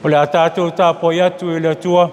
O le a tātou Tapua'i atu I le atua.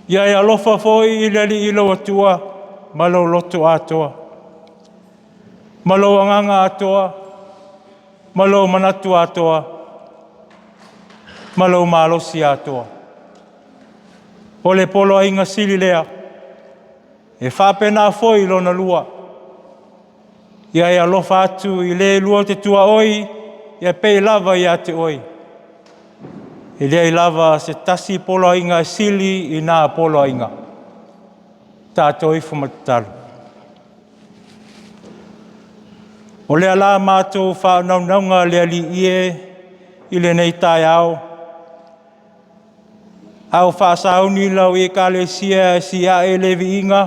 Ia e alofa foi I le ali ilo atua, malo lotu atoa. Malo anganga atoa, malo manatu atoa, malo malosi atoa. O le polo ainga sili lea, e whapena foi lona lua. Ia e alofa atu I le lua te TUA'OI, ia pei lava ia te oi. E lea I lava se tasi polo ainga sili I nā polo ainga. Tātou I fumatalo. O lea la mātou whanaunga lea li ie I le nei tai au. Au whaasauni lau I kālesia si a e le vi inga.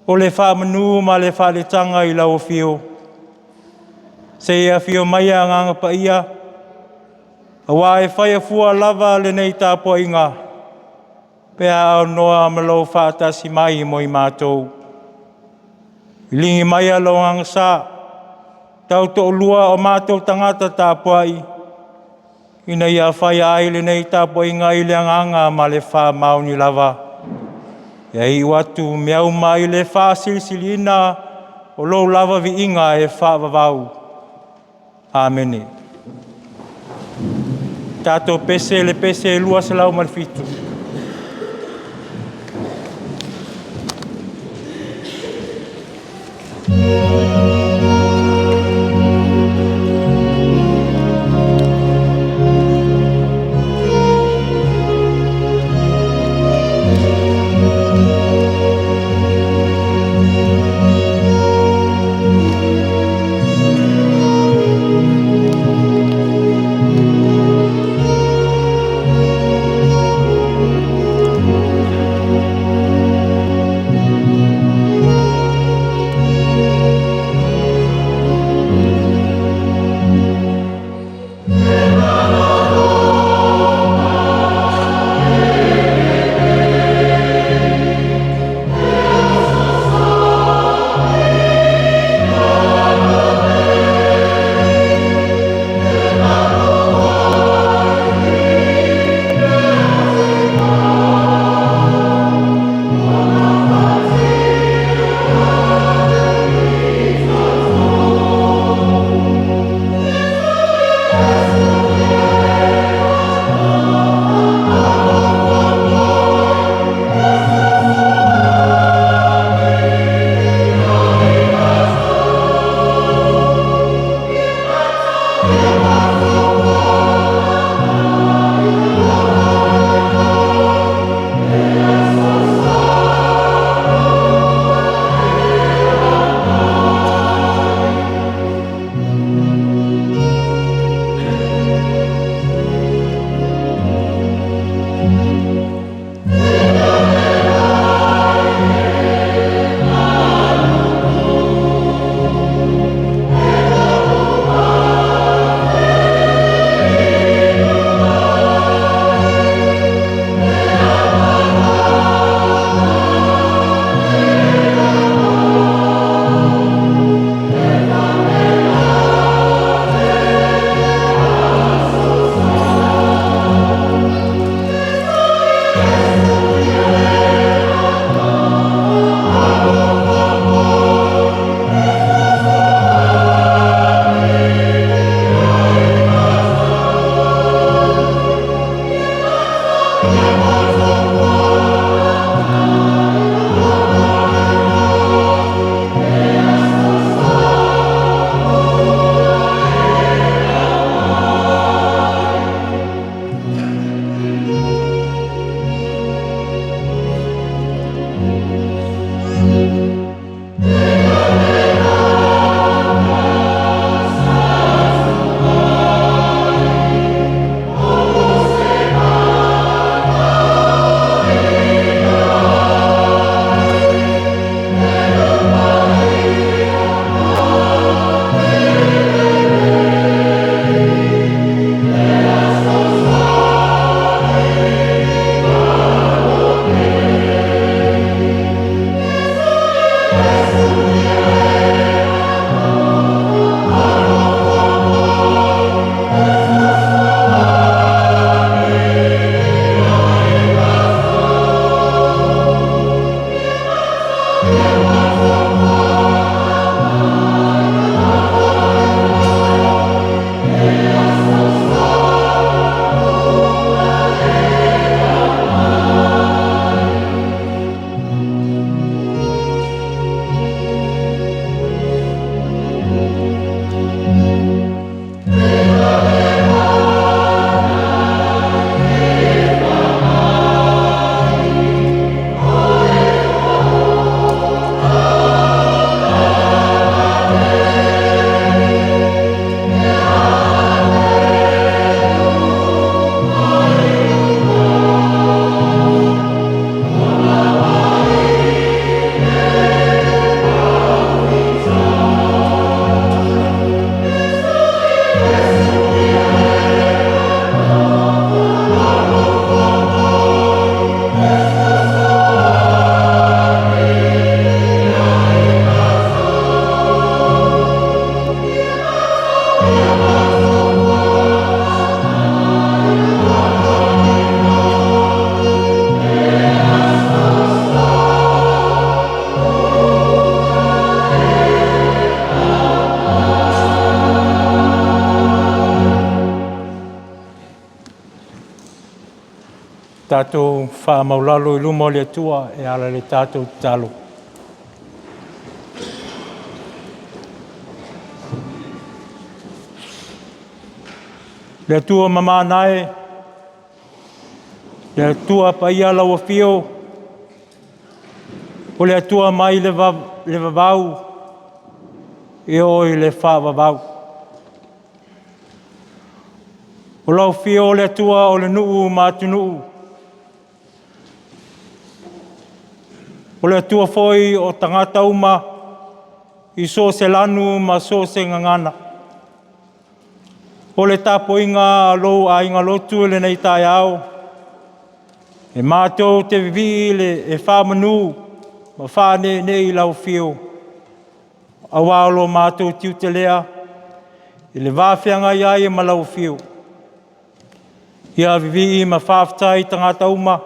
O le whamanu ma le whaletanga I lau fio. Se ia fio mai a nganga pa ia. Awa e whaia fua lava le nei Tapua'i inga. Pea au noa malo whaatasi mai mo I mātou. Lingi mai a lau Aso Sa. Tau to lua o mātou tagata Tapua'i. Ina ia whaia ai le nei Tapua'i inga I le anganga ma le wha mauni lava. Ia I watu meau mai le wha silsilina o lou lava vi inga e wha vavau. Amene. Tātou pese le pese e lua se lau marfitu. Tātou whaamaulalo I luma o le atua e ala le tātou Tatalo. Le atua mamanae, le atua paia laua fio, o le atua mai le vavau, e oi le whaavavau. O lau fio o le atua o le nuu mātunuu. O le atua foi o tangata uma I so se lanu ma so se ngangana. O le tapuinga lo a inga lotu le nei tai au. E mātou te vivi le e whamanu ma whane nei lau fio. A wālo mātou tiu te lea I le wāwhianga iai e ma lau fio. Ia vivi ma whawhtai tangata uma.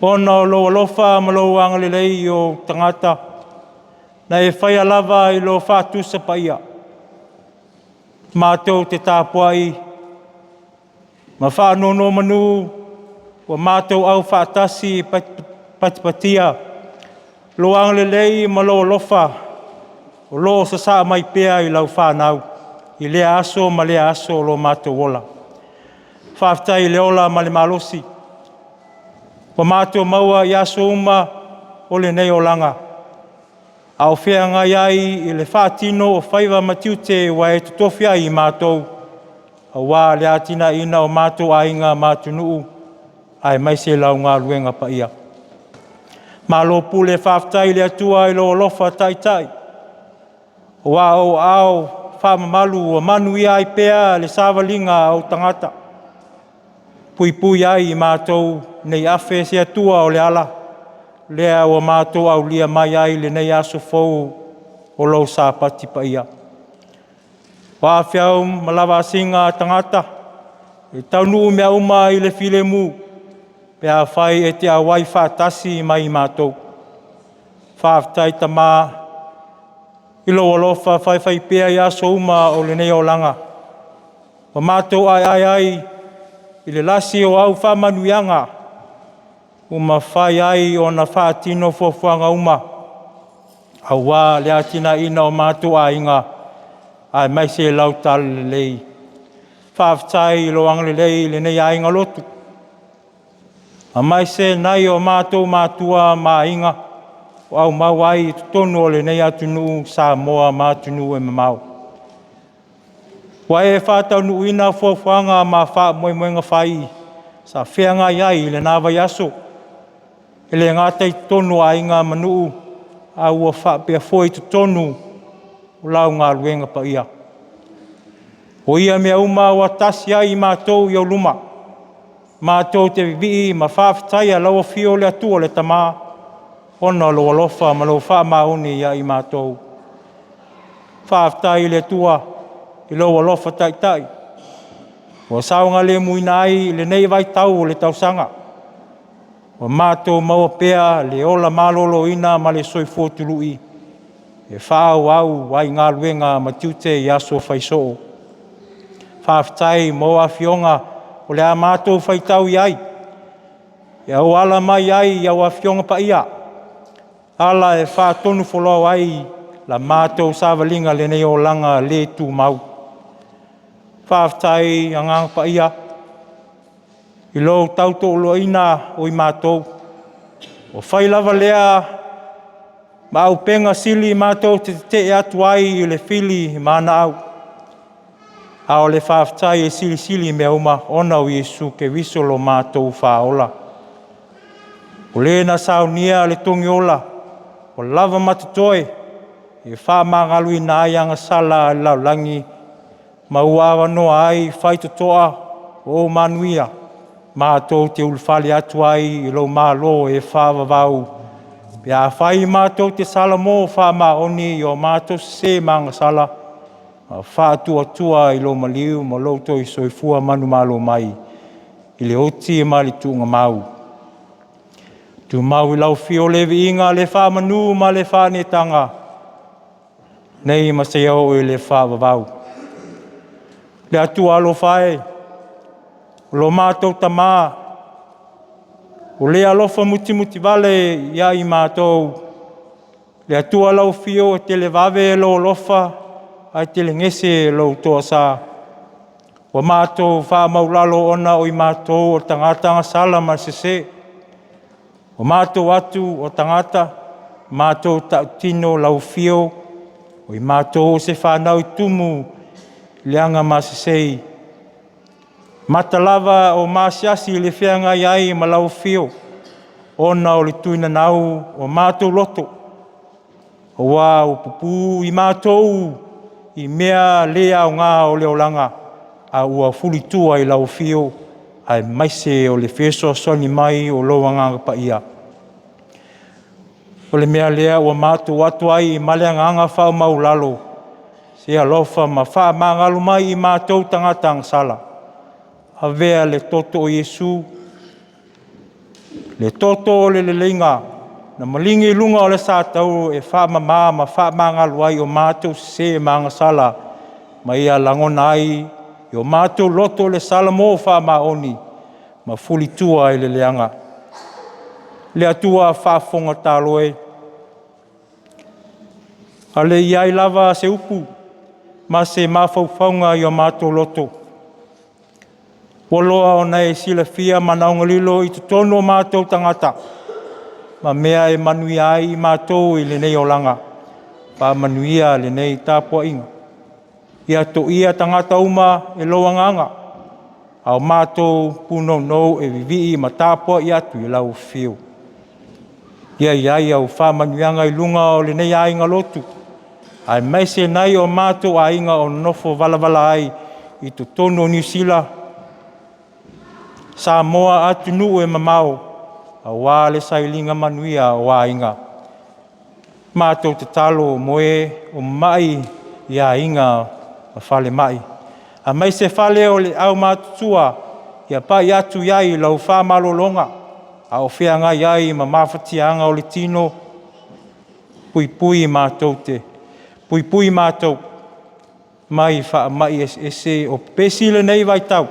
Ona o lo alofa ma lo anga lelei o tangata. Na e whaia lava I lo whātusa paia. Mātou te Tapua'i. Ma whānono manu wa mātou au whātasi patipatia. Lo anga lelei ma lo alofa. O lo sa mai pea I lau whānau. I lea aso ma lea aso lo mātou ola. Whāwhtai le ola ma le malosi. Wa mātou maua I aso uma o le nei o langa. Au whianga iai I le whātino o whaiva matiute wa e tutofia I mātou. A wā le atina ina o mātou ainga mātunuu. Ai mai se lau ngā luenga pa ia. Malo pule whāwhtai le atua I lo olofa taitai. O wā o au whamamalu o manu ia I pea le sāwalinga au tangata. Pui ai I mātou nei awhe se atua o le ala. Lea o mātou au lia mai ai le nei aso fau o lau sāpati pa ia. Wāwhiau malawa singa tangata. E taunu mea uma I le file mu. Pea whai e te awai whātasi mai I mātou. Whāwhtai tamā. Ilo alofa whai pea I aso uma o le nei o langa. O mātou ai. I le lasi o au whamanuianga. Uma whai ai o na whaatino fuafuanga uma. A wā le atina ina o mātou ainga. Ai mai se lau tal lelei. Whawhtai I lo ang lelei le nei ainga lotu. A mai se nai o mātou mātua mā inga. O au mau ai tonu o le nei atunu Samoa mātunu e mamau. Wa e whātau nu ina fuafuanga mā wha moenga whai. Sa whianga iai le nāwai aso. Ele ngātai tonu a inga manuu. A ua wha pia foi tu tonu. O lau ngā luenga pa ia. O ia mea uma wa tasi ai mātou I au luma. Mātou te vivi ma whawhtai a lau fio le atua le tamā. Ona lo alofa ma lo wha maoni ia I mātou. Whawhtai le atua. I lo alofa taitai. O saunga le muina ai le nei vai tau le tausanga. O mātou maua pea le ola malolo ina ma le soifo tului. E whaau au wai ngā luenga ma tiute I aso whaisoo. Whawhtai moa fionga o le a mātou whaitau iai. E au ala mai ai I au a fionga pa ia. Ala e whaatonu wholau ai la mātou sāwalinga le nei o langa le tū mau. Whawhtai angang pa ia. I lo tauto lo ina o I mātou. O whailawa lea ma au penga sili mātou te atu ai I le fili mana au. A o le whawhtai e sili mea uma ona o Iesu ke visolo mātou whaola. O le na Sauniga le tongi ola. O lava matatoe. E whamangalu I nā ianga sala laulangi. Ma uawa noa ai Faitauina o manuia. Mātou te ulwhale atu ai I lo mālo e whāwawau. Pea whai mātou te salamo whamaoni I o mātou se manga sala. Whātua I lo maliu ma Lotu I soifua manu malo mai. I le oti e mali tunga mau. Tu mau I lau fio levi inga le whamanu ma le whanetanga. Nei maseo I le whāwawau. Le atu alo whae. Lo mātou tamā. O le alofa muti vale ia I mātou. Le atua lau fio e tele vave lo lofa, ai tele ngese lo toa sa. O mātou wha maulalo ona o I mātou o tangata ngasala ma sese. O mātou atu o tangata, mātou tautino lau fio, o I mātou se whanau tumu leanga ma sesei. Matalava o masiasi le whianga iai ma lau fio, ona o le tuina nau o mātou loto. O wā o pupu I mātou I mea lea o ngā o leolanga, a ua fuli tua I lau fio, ai maise o le feso soni mai o loa nganga pa ia. O le mea lea ua mātou atu ai I maleanganga whao maulalo, se alofa ma wha mangalu mai I mātou tangata sala. Avea le toto o Yesu, le toto o le leleinga, na malingi lunga o le sātau e wha mama ma wha mangalu ai o mātou se manga sala, ma ia langona ai I o mātou loto le sala mō wha maoni, ma fuli tua I le leanga. Le atua whafonga tāloe. A le iai lava se upu, ma se mawhauwhaunga I o mātou loto. Poloa o nei sila fia manaunga lilo I tutono o mātou tangata. Ma mea e manui ai I mātou I le nei o langa. Pa manuia le nei Tapua'i. Ia to ia tangata uma e loa nganga. Au mātou puno no e vivi ma Tapua'i atu I lau fio. Ia iai au whamanuianga I lunga o le nei ainga lotu. Ai maise nai o mātou ainga o nofo wala ai I tutono New Zealand. Samoa atu nuu e mamao, a wā le sailinga manuia o ainga. Mātou Tatalo moe o mai I a inga a whale mai. A mai se whale o le au mātutua, ia pai atu iai lau wha malolonga, a o whianga iai ma mawhatianga o le tino, pui mātou te, pui mātou, mai wha mai ese o Pese le nei vai tau.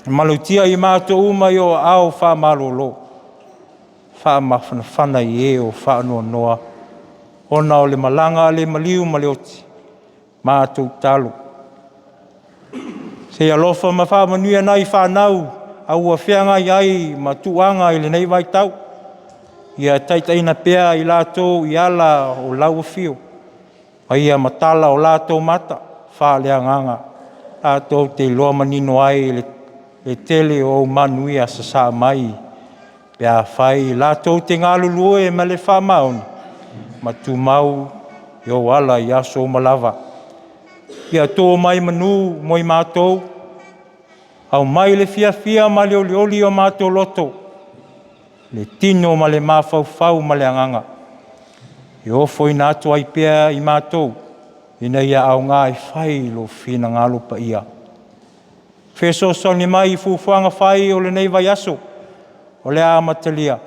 Malutia I mātou umai o au wha malolo. Wha mawhana I o wha noa noa. Ona o le malanga le maliu maleoti. Mātou talo. Se alofa ma wha manuia nai whanau. Au a whianga iai ma tuanga I le nei vai tau. Ia taitaina pea I latou I ala o lau fio. Ia matala o latou mata. Wha lea nganga. Latou te loa manino ai le tele o manuia Aso Sa mai. Pea whai latou te ngalulue ma le whamaoni. Ma tu mau I o ala I aso malava. Ia tō mai manu moi mātou. Au mai le fia ma le olioli o mātou loto. Le tino ma le mawhauwhau ma le anganga. I ofo I nātu ai pea I mātou. Ina ia au ngā I whai lo whina ngalo pa ia. Feso soni mai I fufuanga whai o le nei vai aso, o le amatalia.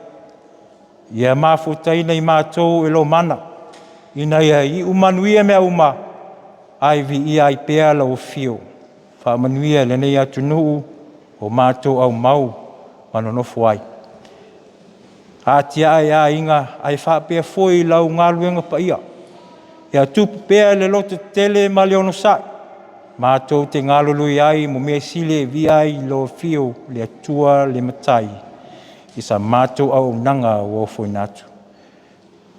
Ia mawhutaina I mātou e lo mana, ina ia I umanuia mea uma, ai vi ia I pea la o fio. Whamanuia le nei atu nuu o mātou au mau, manonofo ai. Atia ai a inga, ai whapea foi lau ngaluenga pa ia. Ia tupu pea le loto tele ma leono sai. Mātou te ngalului ai mo mea sile vi ai lo fio le atua le matai. I sa mātou au nanga o ofoi natu.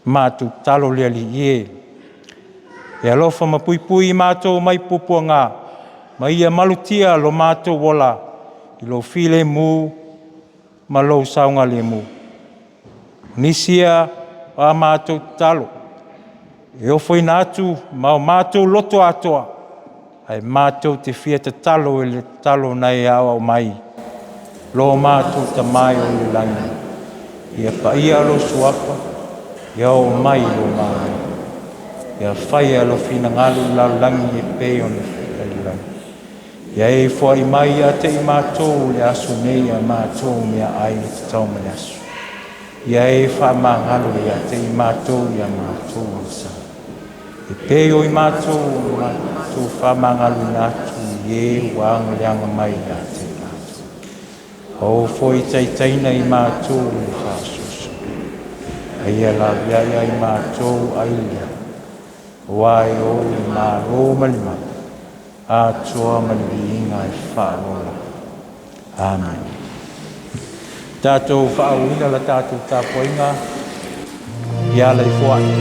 Mātou talo le ali ie. E alofa ma pui mātou mai pupua ngā. Ma ia malutia lo mātou wola. I lo file mu, ma lo saunga le mu. Nisia a mātou talo. E ofoi natu ma o mātou loto atoa. Ai mātou te fia te talo e le talo nei awa o mai. Lo mātou ta mai o le langi. Ia pa ia lo suapa, ia o mai lo mai. Ia whaia lo fina ngalu la langi e pe o le langi. Ia e Foa'i mai a te I mātou le aso nei a mātou mea ai le te tau mea aso. Ia e wha māngalo ia te I mātou ia mātou o sa. E pe o I mātou wha māngalo nātu I e wang leanga mai a te mātou. O foi taitaina I mātou le whāsoso. Aia la viaia I mātou aia. Wai o I mā rōma lima. Atoa maliinga I whaola. Amen. Tātou whaauina la tātou Tapua'i ia lei Foa'i.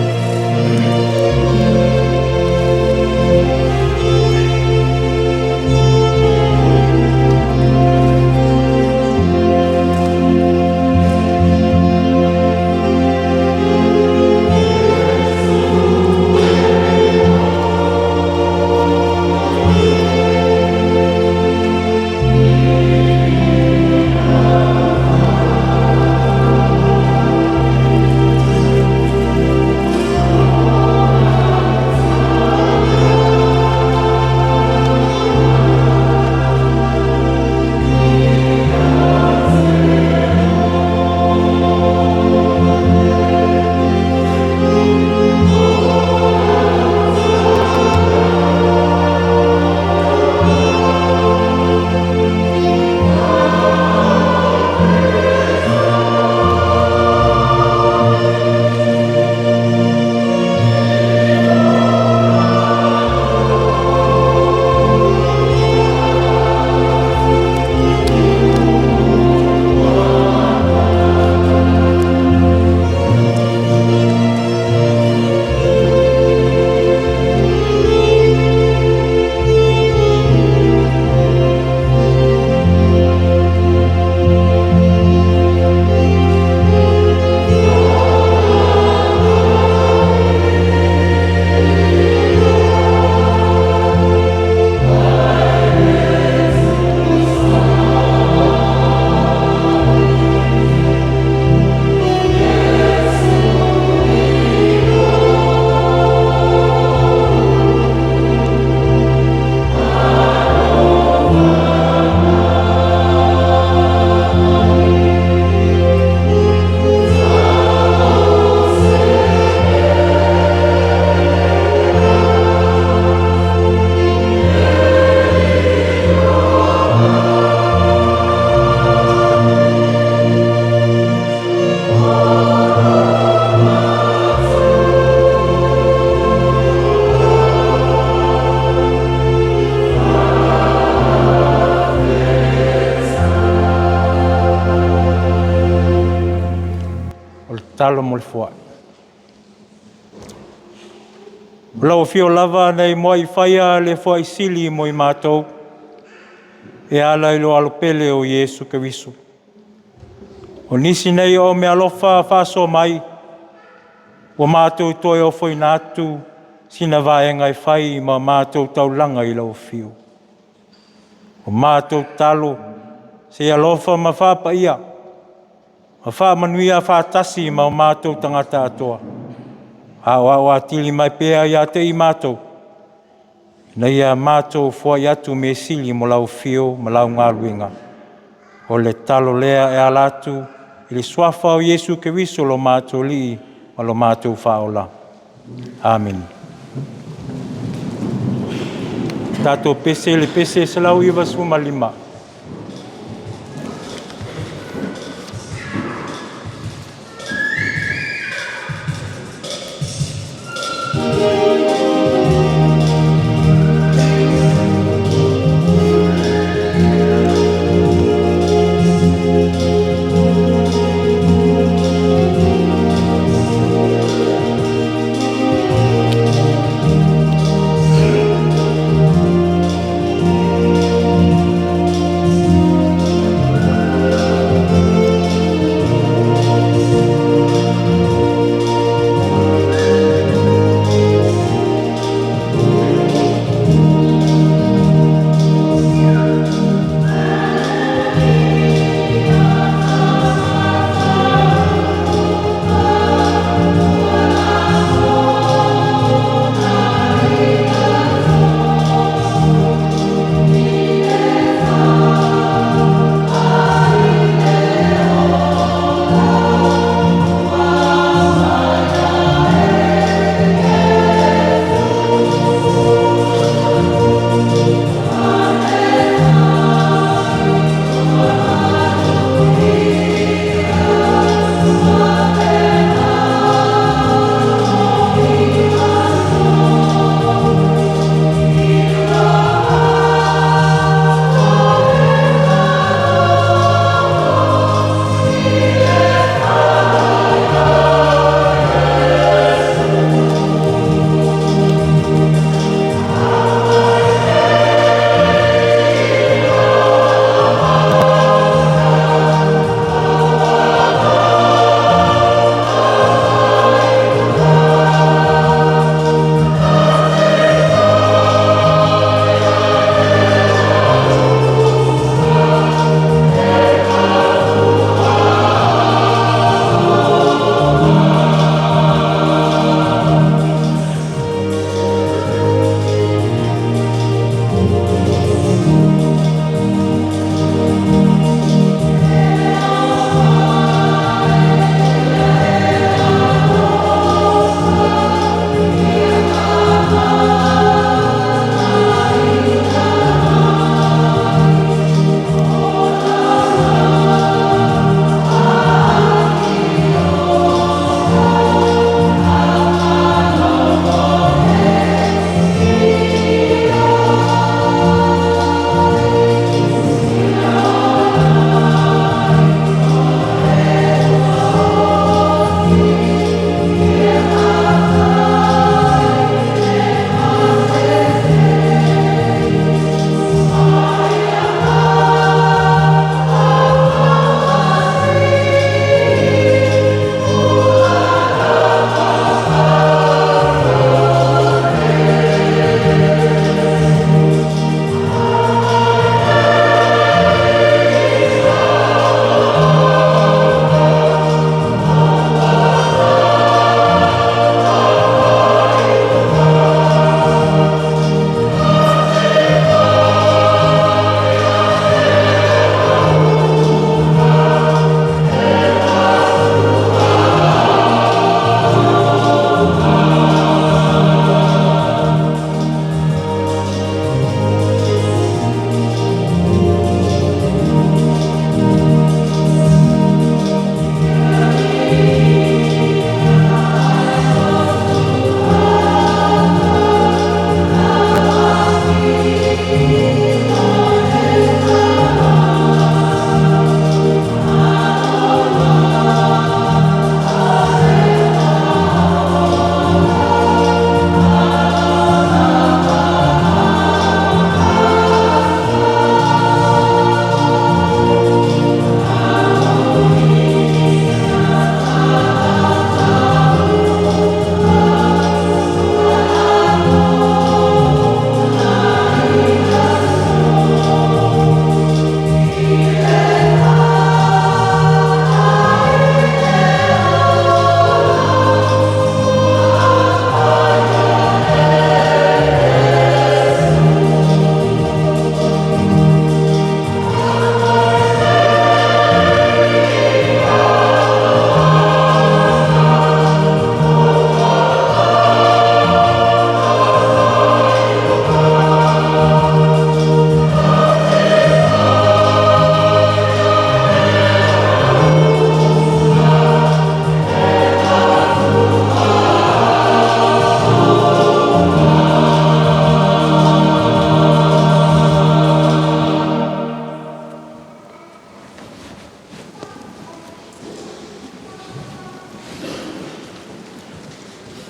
Talo mo le Foa'i. Lau fio lava nei moi whaia le Foa'i sili mo I mātou. E ala ilo alopele o Iesu Keriso. O nisi nei o me alofa whaso mai. O mātou toi o foi nātu. Sina vaenga I whai ma mātou taulanga I lau fio. O mātou talo. Se alofa ma whapa ia. Ma wha manuia whātasi ma o mātou tangata atoa. Au atili mai pēa ia te I mātou. Nei a mātou Foa'i atu me sili mo lau fio, ma lau ngāruinga. O le talo lea e a latu, I le swafa o Iesu Keriso lo mātou li, ma lo mātou whaola. Amen. Tātou pese le pese se lau iwa suma lima.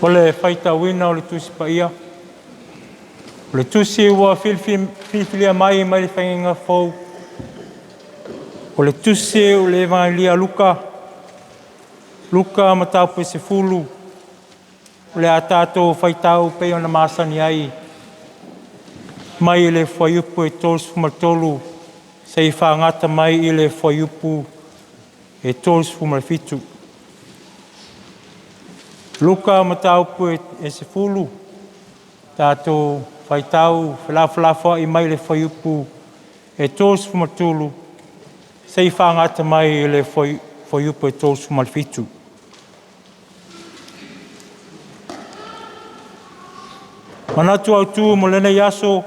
O le Faitauina o le Tusi paia. O le Tusi ua filifilia mai le whainga fau. O le Tusi o le evangelia Luka. Luka ma tau Pese fulu. O le a tātou Faitau pei ona masani ai. Mai le whaiupu e tōs fumatolu. Sei whaangata mai i le whaiupu e tōs fumafitu. Luka ma taupu e se fulu. Tātou Faitau whalawhalawa i mai le whaiupu e tōs fumatolu. Sei whaangata mai i le whaiupu e tōs fumafitu. Manatu au tū mo lene yaso.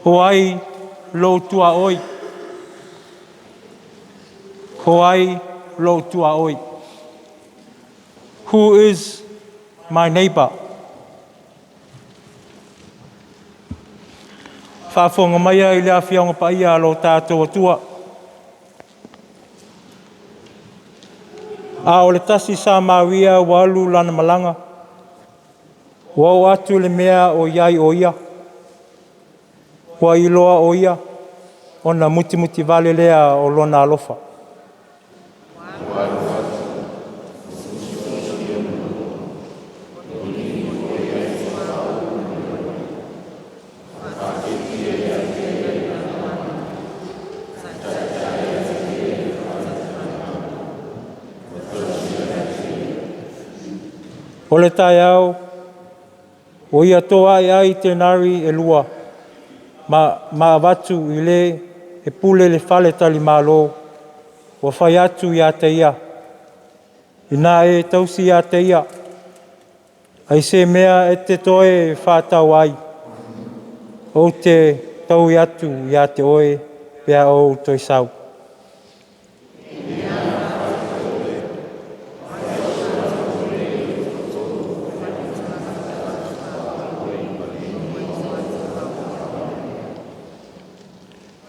Foa'i lo TUA'OI. Foa'i lo TUA'OI. Who is my neighbour? Whaafonga maia i lea whionga paia lo tātou atua. A o le tasi sa mawia walu lana malanga. Wau atu le mea o iai o ia. Wa iloa o ia. Ona muti vale lea o lona alofa. O le tai au, o ia toa ai te nari e lua, ma watu i le e pule le fale tali malo, o whai atu i a te ia. I nā e tausi i a te ia, ai se mea e te toe Faitauai, o te tau i atu i a te oe, pea o toi sau.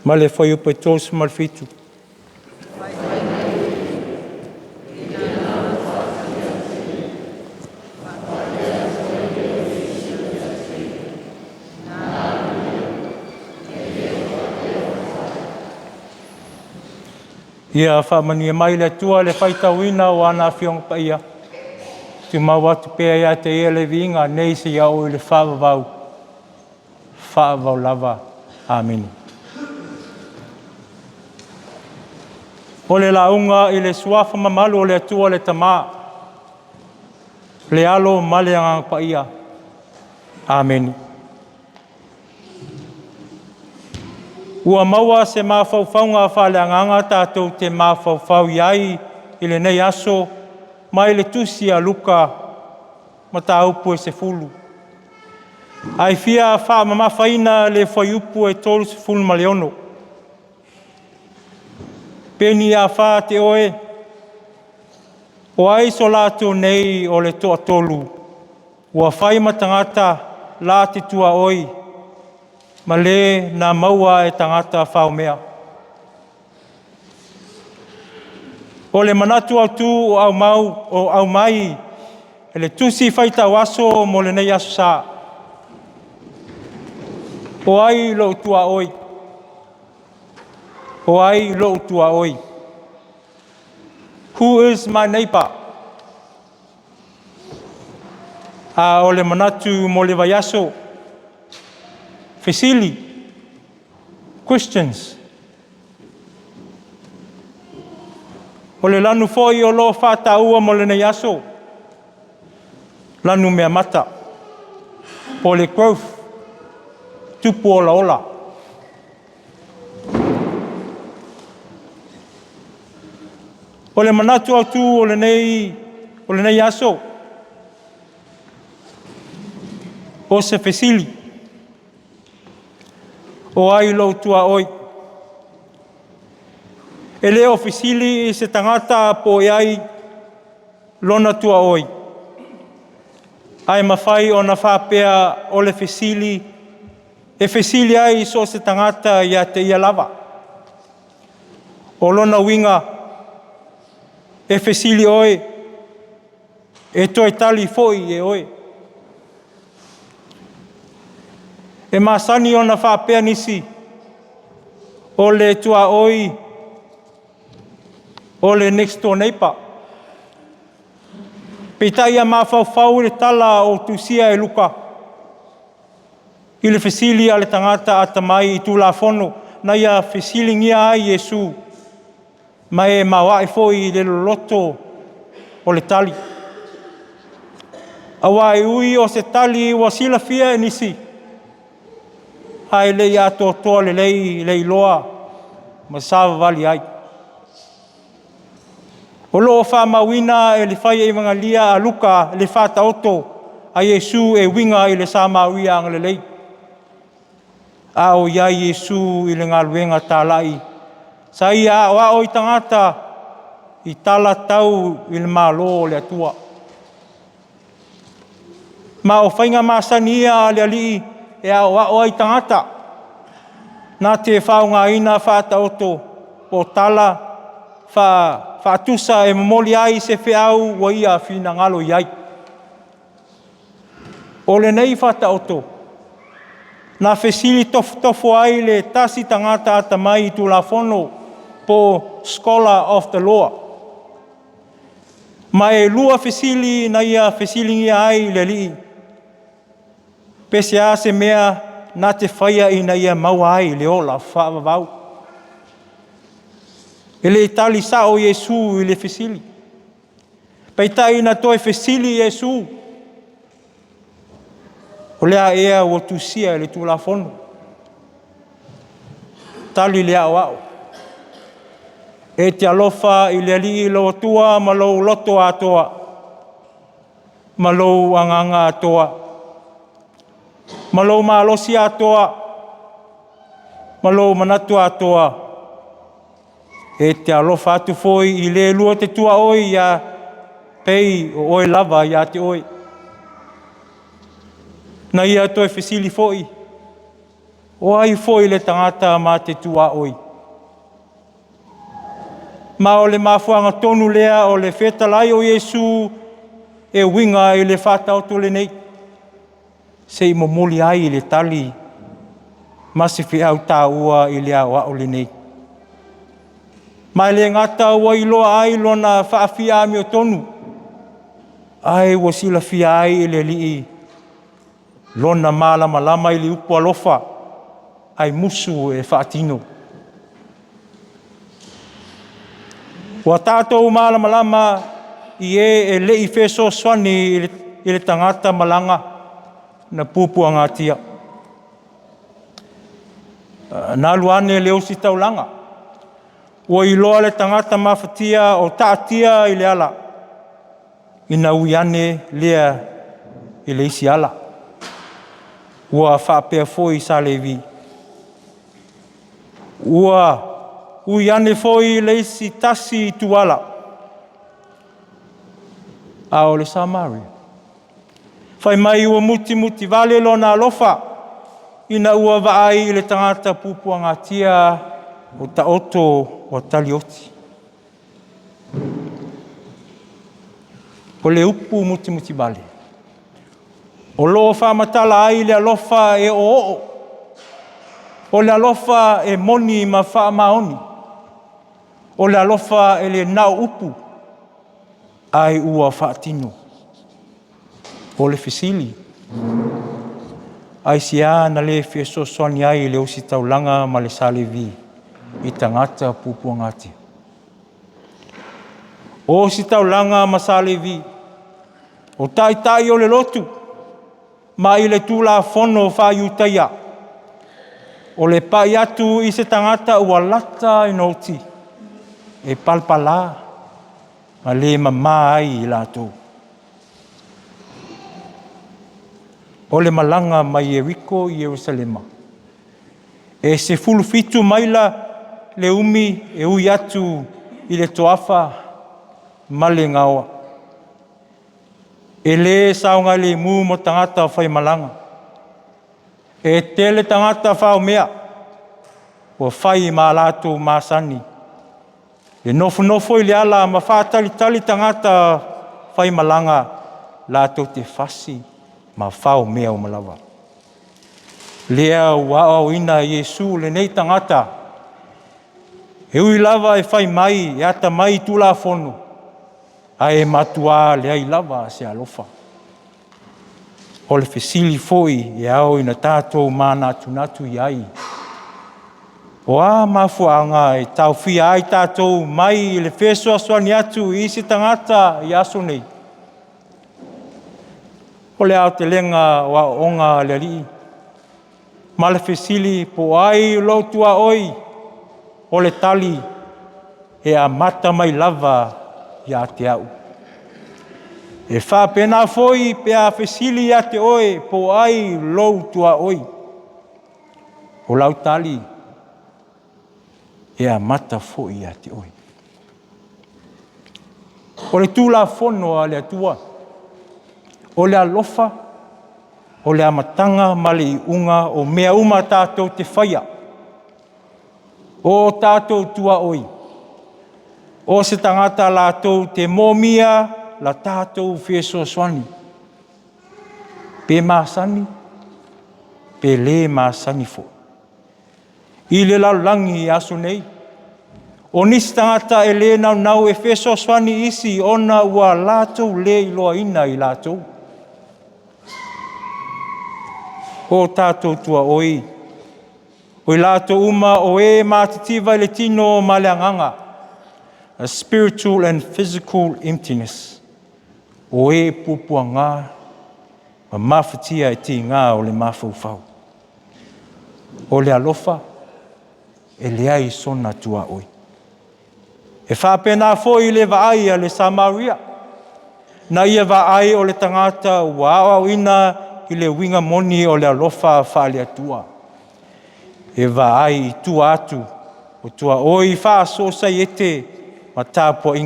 Ma le whaiupa e tōsu malfitu. Ia whamania mai le tua le Faitauina o ana whionga paia. Tu mau atu pēa ia te ia le vinga nei se iau i le whaavavau. Whaavau lava. Amen. O le launga i le suafa mamalu o le atua le tama. Le alo male anga paia. Amen. Ua maua se mawhauwhaunga whale anganga tātou te mawhauwhau iai i le nei aso mai le tusi a luka ma tā upu e se fulu. Ai fia wha mamawhaina le whaiupu e tolu se fulu ma leono. Peni a wha te oe, o ai so latou nei o le toa tolu, ua whai ma tangata la te TUA'OI, ma le na maua e tangata whaumea. O le manatu au tū o au mai, e le tusi Faitau aso mo le nei Aso Sa. O ai lo TUA'OI. O ai lo TUA'OI. Who is my neighbour? A o le manatu mo le vaiaso. Fesili. Questions. O le lanu foi o lo whātaua mo le nei aso. Lanu mea mata. Po le growth. Tupu ola ola. O le manatu au tū o le nei aso. O se fesili. O ai lo TUA'OI. E leo fesili i se tangata po iai lona TUA'OI. Ai mawhai o na whapea o le fesili. E fesili ai so se tangata ia te ia lava. O lona winga. E fesili oe. E toi tali fo'i e oe. E masani ona whapea nisi. O le TUA'OI. O le next door neighbour. Peitai a mawhau le tala o Tusia e luka. I le fesili a le tangata a tamai I tulafono. Na ia fesili ngia ai Yesu. Ma e mawai foi le Lotu o le tali. Awa e ui o se tali wa sila fia e nisi. Hai le ia toa lelei loa. Ma sawa vali ai. O loo whamawina e le whaia I mangalia a luka le whataoto a Yesu e winga I le Samoa ang lelei. A o ia Yesu I le ngaluenga tālai. Sa ia o a o I tangata I tala tau I le malo le atua. Ma o whainga masania le alii e a o I tangata. Nā te whaunga ina whataoto o tala whaatusa e momoli ai se whiau wa ia whina ngalo iai. O le nei whataoto. Nā whesili tofo ai le tasi tangata ata mai I tulafono po Scholar of the Law. Ma e lua whesili na ia whesili ngia ai le li. Pese a se mea nā te whaia I na ia maua ai le ola whaavavau. E le tali sa o Yesu I le whesili. Peitai na toi whesili Yesu. O lea ea o Tusia le tulafono. Tali lea o ao. E te alofa I le ali lo tua ma lo loto atoa. Ma lo anganga atoa. Ma lo malosi atoa. Ma lo manatu atoa. E te alofa atu foi I le lua te TUA'OI ia pei o oe lava ia te oe. Na ia toi whesili foi. O ai foi le tangata ma te TUA'OI. Ma o le mafuanga tonu lea o le whetalai o Yesu e winga I le whataoto le nei. Se I momoli ai I le tali. Ma se whiau tā ua I le awa o le nei. Ma le ngata ua I loa ai lona whaafia ami o tonu. Ai wa sila fia ai I le lii. Lona malama I le upu alofa. Ai musu e whaatino. Wa tātou malama I e lei wheso swani I le tangata malanga na pupuanga tia. Nā luane leo si taulanga. Wa I loa le tangata mawhatia o tātia I le ala. Ina uiane lea I le isi ala. Ua whapea foi sa levi. Ua uiane foi le isi tasi tuala. A o le Samaria. Whai mai ua muti vale lona alofa. Ina ua vaai I le tangata pupuanga tia o ta oto o talioti. O le upu muti vale. O loo whamatala ai le alofa e o. O le alofa e moni ma whaamaoni. O le alofa e le nau upu. Ai ua whaatino. O le whesili. Ai sia na le wheso soani ai le usi taulanga ma le salevi. I tangata pupuangati. O si taulanga ma salevi. O tai o le lotu. Ma I le tula fono whaiutaia. O le pai atu I se tangata ua lata I noti. E palpala. Ma le mama ai I latou. O le malanga mai Eriko I Jerusalema. E se fulufitu maila le umi e ui atu I le toafa ma le ngawa. E le saunga le mu mo tangata whai malanga. E tele tangata whao mea. O whai ma latou masani. E nofo I le ala ma whaatali tangata whai malanga. latou te fasi ma whao mea o malawa. Lea ua Aoina Iesu le nei tangata. E ui lava e whai mai, e ata mai tula fono. Ai matua le ai lava se alofa. O le fesili foi e Aoina tātou mana tunatu iai. O a mafuanga e tau fia ai tātou mai le feso aswani atu i se tangata i aso nei. O le au te lenga wa onga le li. Ma le fesili po ai Lotu TUA'OI o le tali e Amata mai lava ia te au. E whapena foi pe a fesili ia te oe po ai Lotu TUA'OI. O lau tali e Amata foi ia te oe. O le tula fono a le atua. O le alofa, o le amatanga ma le iunga o mea uma tātou te whaia. O tātou TUA'OI. O se tangata latou te mōmia la tātou wheso swani. Pe māsani, pe le māsani fo. I le laulangi aso nei. O nisi tangata e le nau e wheso swani isi ona ua latou le iloa ina i latou. O tātou TUA'OI. O i latou uma o e mātitiva i le tino ma le anganga. A spiritual and physical emptiness. O e pupuanga ma mawhatia e ti ngā o le mawhauwhau. O le alofa e le ai sona TUA'OI. E whapena foi le vaai a le Samaria. Na ia vaai o le tangata ua Aoina i le winga moni o le alofa whaale atua. E vaai i tua atu o TUA'OI Aso Sa ma Tapua'i.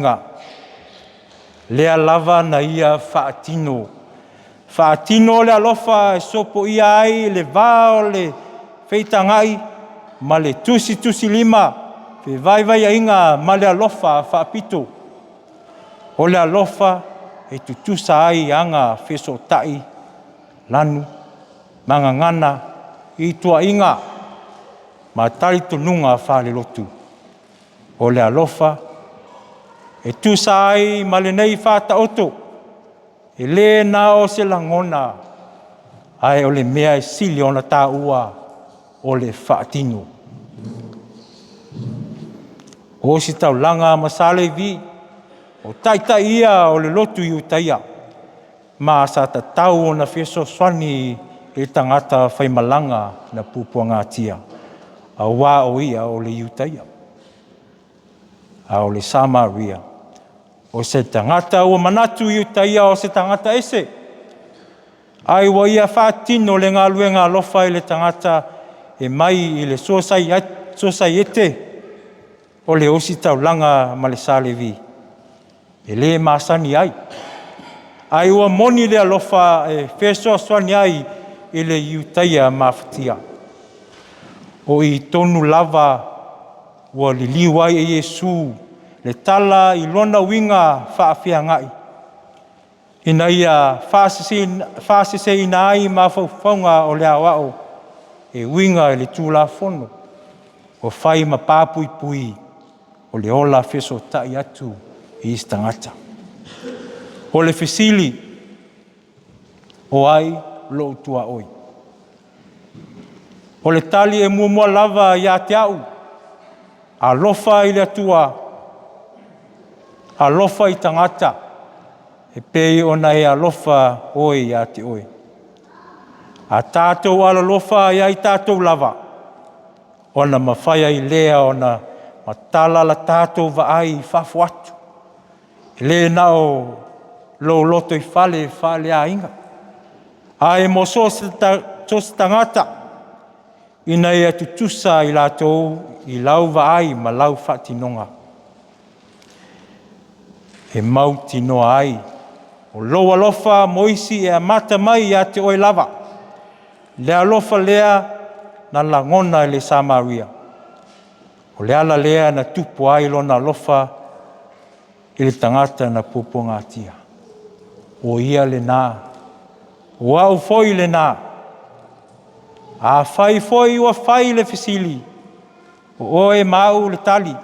Lea lava na ia whaatino. Whaatino le alofa e sopo ia ai le vao le Feitangai ma le tusi lima. Pe vai ainga ma le alofa whaapito. O le alofa e tutusa ai anga wheso tai, lanu, mangangana, i tuainga, ma taritonunga whale lotu. O le alofa e tusa ai ma le nei whataoto, e le na o se langona, ai o le mea e sili ona tā ua o le whaatino. O si Taulaga masale vi, o taita ia o le lotu i utaia, ma sa tatau o na wheso swani e tangata whaimalanga na pupuanga tia, a wā o ia o le utaia, a o le Samaria, o se tangata o manatu i utaia o se tangata ese, ai wa ia whaatino le ngā luenga lofa i le tangata e mai i le sosaiete, o le osi Taulaga ma le salevi. E le masani ai. Ai ua moni le alofa e wheso aswani ai i le iutaia mawhatia. O i tonu lava ua li liwai e Iesu le tala i lona winga whaafia ngai. Ina ia whaasese ina ai mawhauwhaunga o le awao e winga e le tūla fono. O whai ma pāpui pui o le ola wheso tai atu i istangata. O le fesili o ai Lotu TUA'OI. O le tali e mua lava ia te au. Alofa i le atua. Alofa i tangata. E pei ona e alofa oi ia te oi. A tātou alalofa ia i tātou lava. Ona mawhaia i lea ona matala la tātou vaai whafu atu. Le nao lo loto i whale a inga. Ai mo sos tangata. Ina ia tutusa i latou i lau vaai ma lau whatinonga. E mau tinoa ai. O loa lofa moisi e Amata mai ia te oi lava. Le alofa lea na lagona i le Samaria. O le ala lea na Tapua'i lona lofa i le tangata na pupunga tia. o ia le nā. O au foi le nā. A fai foi ua fai le fesili. O e mau le tali.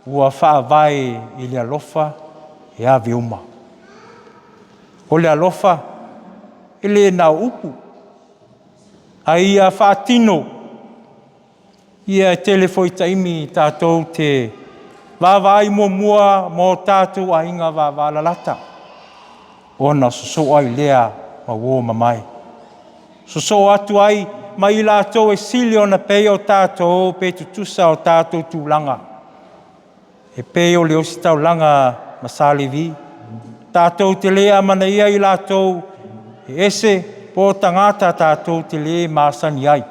Ua faa vai i le alofa e a viuma. O le alofa i le nā upu. A ia faa tino. Ia telefoi taimi tātou te vāvai mua mō tātou a inga vāvalalata. Ona soso ai lea ma wō mamai. Soso atu ai mai lātou e sili ona pei o tātou pe tutusa o tātou tūlanga. E pei o le osi taulanga masalivi. Tātou te lea mana ia i lātou e ese po tangata tātou te lea māsani ai.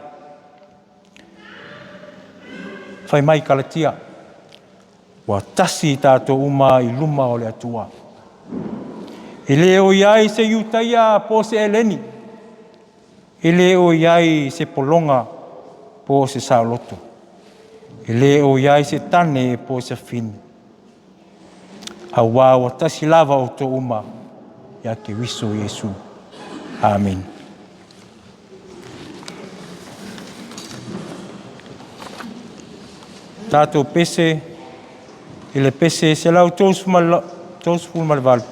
Whai mai kalatia. Wa tasi tātou uma i luma o le atua. E leo iai se iutaia po se eleni. E leo iai se polonga po se Lotu. E leo iai se tane po se fini. Awa wa tasi lava o to uma ya ke wiso Yesu. Amen. Tātou pese, ele pese se lau tos ful mal.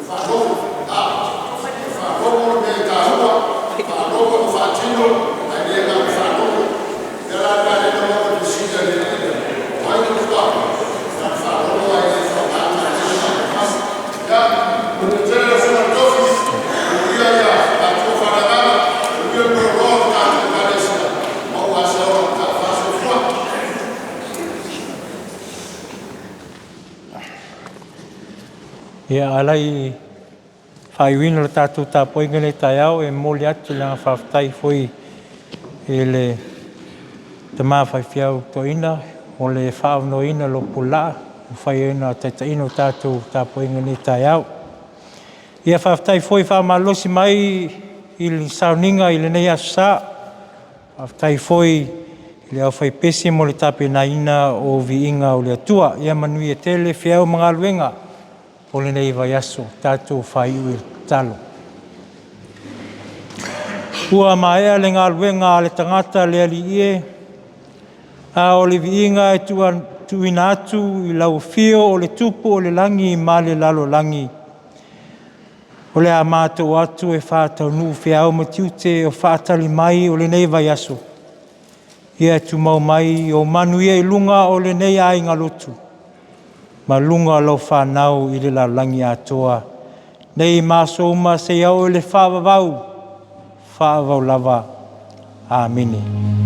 Faitauina, Ia alai whaiwina le tātou Tapua'i ngane tai au e mole atu le ngā whawhtai foi e le te mawhaiwhiau toina o le whaavnoina lo pula o whaiena taitaino tātou Tapua'i ngane tai au. Ia whawhtai foi whaamalosi mai i le Sauniga i le nei Aso Sa. Whawhtai foi i le au whai Pese mo le tapenaina o viinga o le atua. Ia manui e tele whiau mga luenga o le nei vai aso tātou whaiu talo. Ua maea le ngā luenga le tangata le ali ie. A o le viinga e tuina atu i lau fio o le tupu o le langi ma le lalo langi. O le Amata o atu e whātaunu whiau matiute o whātali mai o le nei vai aso. Ia tu mau mai o manuia i lunga o le nei ai ngā Lotu. Ma lunga lau whanau i le lalangi atoa. Nei maso uma se au le whaavavau lava. Amene.